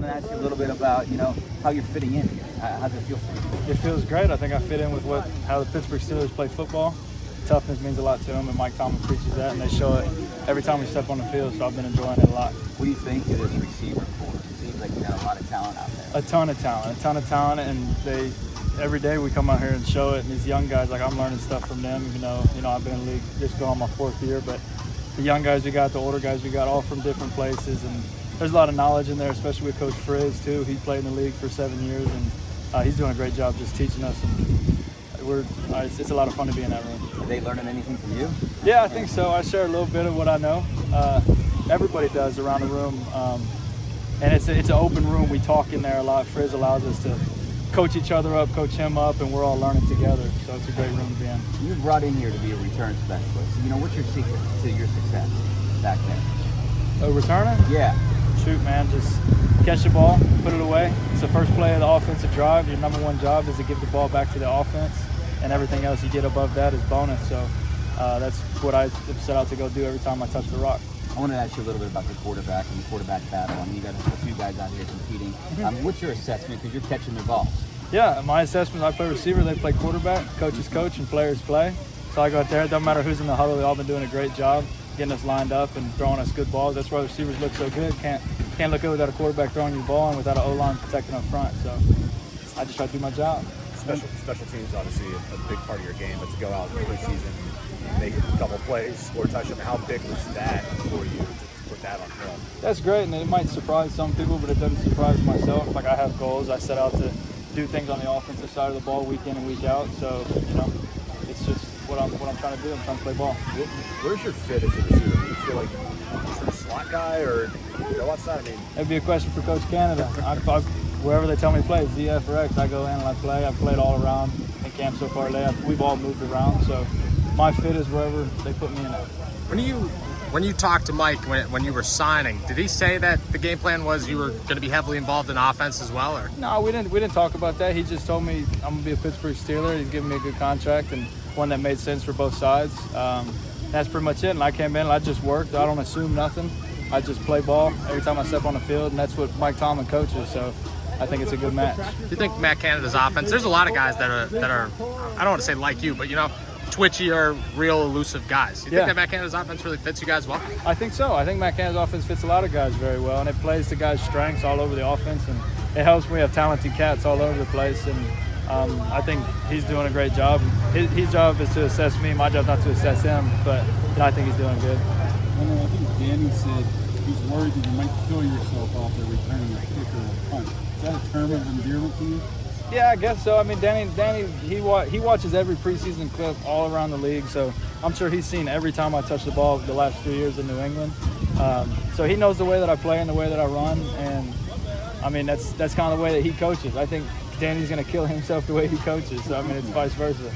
to ask you a little bit about, how you're fitting in here. How does it feel for you? It feels great. I think I fit in with how the Pittsburgh Steelers play football. Toughness means a lot to them, and Mike Tomlin preaches that, and they show it every time we step on the field, so I've been enjoying it a lot. What do you think of this receiver corps? It seems like you got a lot of talent out there. A ton of talent, and every day we come out here and show it, and these young guys, like I'm learning stuff from them, I've been in the league just going on my 4th year, but the young guys we got, the older guys we got, all from different places, and there's a lot of knowledge in there, especially with Coach Frizz too. He played in the league for 7 years, and he's doing a great job just teaching us, and it's a lot of fun to be in that room. Are they learning anything from you? Yeah, I think so. I share a little bit of what I know. Everybody does around the room, and it's an open room. We talk in there a lot. Frizz allows us to coach each other up, coach him up, and we're all learning together. So it's a great room to be in. You were brought in here to be a return specialist. What's your secret to your success back there? Returning? Yeah. Shoot, man. Just catch the ball, put it away. It's the first play of the offensive drive. Your number one job is to give the ball back to the offense, and everything else you get above that is bonus. So that's what I set out to go do every time I touch the rock. I want to ask you a little bit about the quarterback and the quarterback battle. You got a few guys out here competing. What's your assessment? Because you're catching their balls. Yeah, my assessment, I play receiver, they play quarterback, coaches coach, and players play. So I go out there, it doesn't matter who's in the huddle, they've all been doing a great job getting us lined up and throwing us good balls. That's why receivers look so good. Can't look good without a quarterback throwing you the ball and without an O-line protecting up front. So I just try to do my job. Special teams obviously a big part of your game, but to go out in the preseason, make a couple plays, score a touchdown, how big was that for you to put that on film? That's great, and it might surprise some people, but it doesn't surprise myself. Like, I have goals. I set out to do things on the offensive side of the ball week in and week out. So, it's just what I'm trying to do. I'm trying to play ball. Where's your fit as a receiver? Do you feel like you're a slot guy, or what's that mean? That'd be a question for Coach Canada. Wherever they tell me to play, ZF or X, I go in and I play. I've played all around in camp so far today. We've all moved around, so my fit is wherever they put me in at. When you talked to Mike when you were signing, did he say that the game plan was you were going to be heavily involved in offense as well? Or? No, we didn't talk about that. He just told me I'm going to be a Pittsburgh Steeler. He's giving me a good contract and one that made sense for both sides. That's pretty much it. And I came in and I just worked. I don't assume nothing. I just play ball every time I step on the field, and that's what Mike Tomlin coaches. So I think it's a good match. Do you think Matt Canada's offense, there's a lot of guys that are I don't want to say like you, but twitchy or real elusive guys. You think that Matt Canada's offense really fits you guys well? I think so. I think Matt Canada's offense fits a lot of guys very well, and it plays to guys' strengths all over the offense, and it helps when we have talented cats all over the place. And I think he's doing a great job. His job is to assess me. My job's not to assess him, but I think he's doing good. I think Danny said he's worried that you might kill yourself off there returning a kick or a punt. Is that a term of endearment to you? Yeah, I guess so. I mean, Danny, he watches every preseason clip all around the league, so I'm sure he's seen every time I touch the ball the last 3 years in New England. So he knows the way that I play and the way that I run, and I mean that's kind of the way that he coaches. I think Danny's going to kill himself the way he coaches. So I mean, it's vice versa.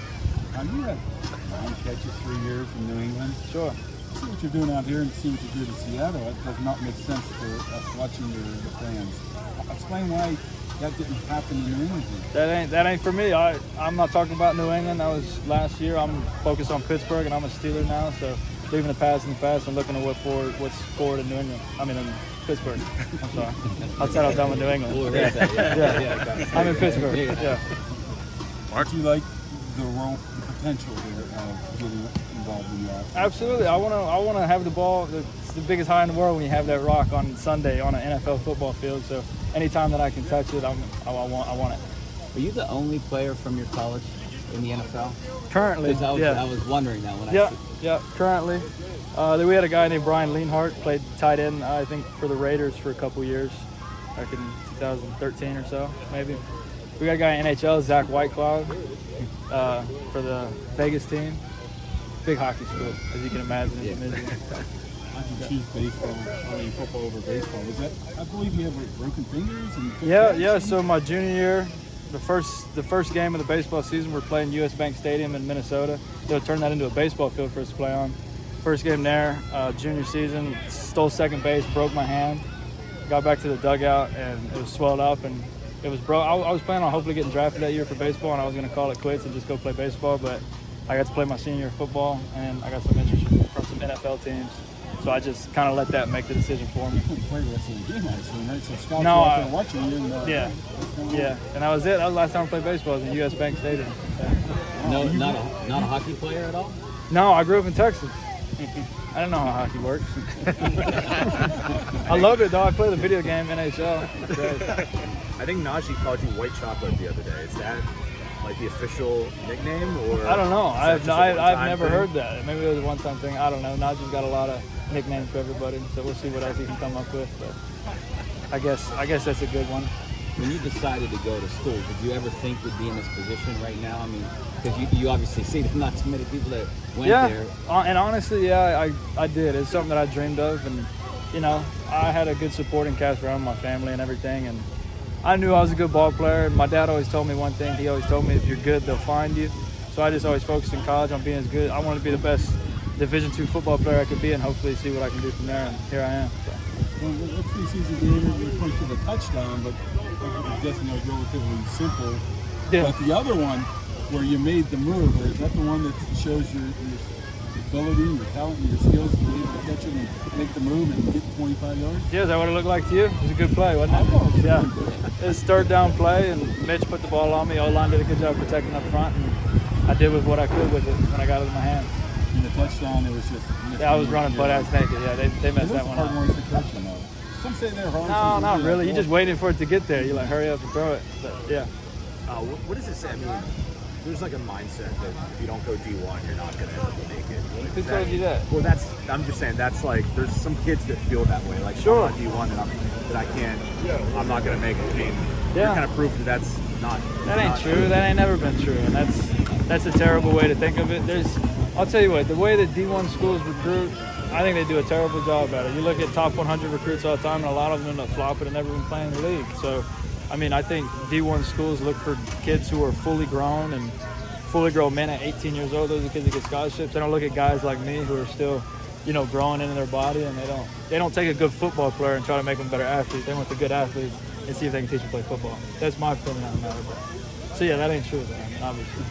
Now you had 9 catches 3 years in New England. Sure. See what you're doing out here and see what you did in Seattle. It does not make sense for us watching the fans. Explain why that didn't happen in New England. That ain't for me. I'm not talking about New England. That was last year. I'm focused on Pittsburgh, and I'm a Steeler now. So leaving the past in the past and looking at what's forward in New England. I mean, in Pittsburgh. I'm sorry. I said I was done with New England. Yeah. I'm in Pittsburgh. Yeah. Mark, do you like the role, the potential there of getting involved in the offense? Absolutely. I want to have the ball. It's the biggest high in the world when you have that rock on Sunday on an NFL football field. So anytime that I can touch it, I want it. Are you the only player from your college in the NFL? Currently, I was wondering that when currently. We had a guy named Brian Leanhart, played tight end, I think, for the Raiders for a couple years, back in 2013 or so, maybe. We got a guy in NHL, Zach Whitecloud, for the Vegas team. Big hockey school, as you can imagine. I can choose football over baseball. Was that? I believe you have broken fingers. Yeah. So my junior year, the first game of the baseball season, we're playing U.S. Bank Stadium in Minnesota. They'll turn that into a baseball field for us to play on. First game there, junior season, stole second base, broke my hand. Got back to the dugout, and it was swelled up, and it was broke. I was planning on hopefully getting drafted that year for baseball, and I was going to call it quits and just go play baseball, but I got to play my senior year of football, and I got some interest from some NFL teams. So I just kind of let that make the decision for me. You couldn't play the rest of the game, I assume, right? So scouts No, were out there watching you. And, Yeah, what's going on? yeah, and that was it. That was the last time I played baseball was in U.S. Bank Stadium. No, not a hockey player at all. No, I grew up in Texas. I don't know how hockey works. I love it though. I play the video game NHL. It's great. I think Najee called you white chocolate the other day. Is that like the official nickname, or I don't know. is that just a I've one-time never thing? heard that. Maybe it was a one-time thing. I don't know. Najee's got a lot of nicknames for everybody, so we'll see what else he can come up with. But I guess that's a good one. When you decided to go to school, did you ever think you'd be in this position right now? I mean, because you obviously see there's not too many people that went there. And honestly, yeah, I did. It's something that I dreamed of, and you know, I had a good supporting cast around my family and everything, and I knew I was a good ball player. And my dad always told me one thing. He always told me, if you're good, they'll find you. So I just always focused in college on being as good. I wanted to be the best Division II football player I could be, and hopefully see what I can do from there. And here I am. So. Well, that preseason game, you pointed to the touchdown, but I'm guessing that was relatively simple. Yeah. But the other one, where you made the move, is that the one that shows your ability, your talent, and your skills to be able to catch it and make the move and get 25 yards? Yeah, is that what it looked like to you? It was a good play, wasn't it? Yeah. It was third down play, and Mitch put the ball on me. O-line did a good job protecting up front, and I did with what I could with it when I got it in my hands. In the touchdown, it was just... Yeah, I was running butt-ass naked. Yeah, they messed that one hard up. ones to catch, you know. Some say they're hard. No, some say not they're really. You're hard. just waiting for it to get there. You're like, hurry up and throw it. But, yeah. What does it say? I mean, there's like a mindset that if you don't go D1, you're not going to make it. Like, Who told you that? Well, I'm just saying that's like, there's some kids that feel that way. Like, Sure. if I'm not D1 and I'm not going to make it. I mean, Yeah. you're kind of proof that that's not. That ain't not true. That ain't never been true. And that's a terrible way to think of it. I'll tell you what, the way that D1 schools recruit, I think they do a terrible job at it. You look at top 100 recruits all the time, and a lot of them end up flopping and never even playing in the league. So, I mean, I think D1 schools look for kids who are fully grown and fully grown men at 18 years old. Those are kids that get scholarships. They don't look at guys like me who are still, you know, growing into their body, and they don't take a good football player and try to make them better athletes. They want the good athletes and see if they can teach them to play football. That's my opinion on the matter. So yeah, that ain't true, though, obviously.